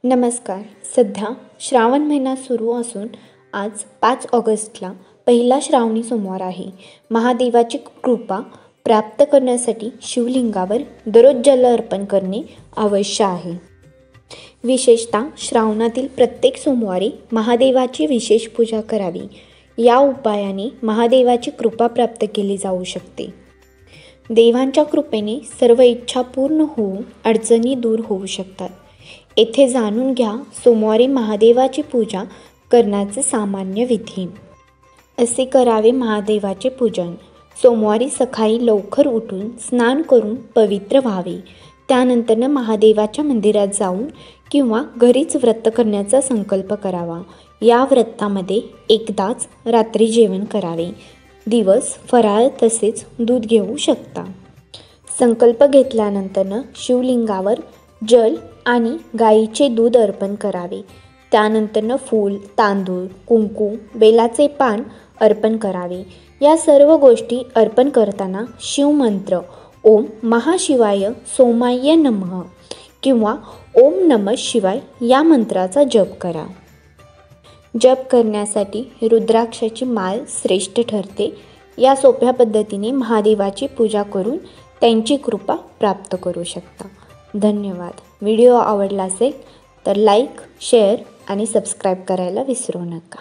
नमस्कार. सध्या श्रावण महिना सुरू असून आज 5 ऑगस्टला पहिला श्रावणी सोमवार आहे. महादेवाची कृपा प्राप्त करण्यासाठी शिवलिंगावर दररोज जल अर्पण करणे आवश्यक आहे. विशेषतः श्रावणातील प्रत्येक सोमवारी महादेवाची विशेष पूजा करावी. या उपायाने महादेवाची कृपा प्राप्त केली जाऊ शकते. देवांच्या कृपेने सर्व इच्छा पूर्ण होऊन अडचणी दूर होऊ शकतात. येथे जाणून घ्या सोमवारी महादेवाची पूजा करण्याचे सामान्य विधी. असे करावे महादेवाचे पूजन. सोमवारी सकाळी लवकर उठून स्नान करून पवित्र व्हावे. त्यानंतर महादेवाच्या मंदिरात जाऊन किंवा घरीच व्रत करण्याचा संकल्प करावा. या व्रतामध्ये एकदाच रात्री जेवण करावे. दिवस फराळ तसेच दूध घेऊ शकता. संकल्प घेतल्यानंतर शिवलिंगावर जल आणि गाईचे दूध अर्पण करावे. त्यानंतर फूल, तांदूळ, कुंकू, बेलाचे पान अर्पण करावे. या सर्व गोष्टी अर्पण करताना शिवमंत्र ओम महाशिवाय सोमाय नमः किंवा ओम नमः शिवाय या मंत्राचा जप करा. जप करण्यासाठी रुद्राक्षाची माळ श्रेष्ठ ठरते. या सोप्या पद्धतीने महादेवाची पूजा करून त्यांची कृपा प्राप्त करू शकता. धन्यवाद. व्हिडिओ आवडला असेल तर लाईक, शेअर आणि सबस्क्राईब करायला विसरू नका.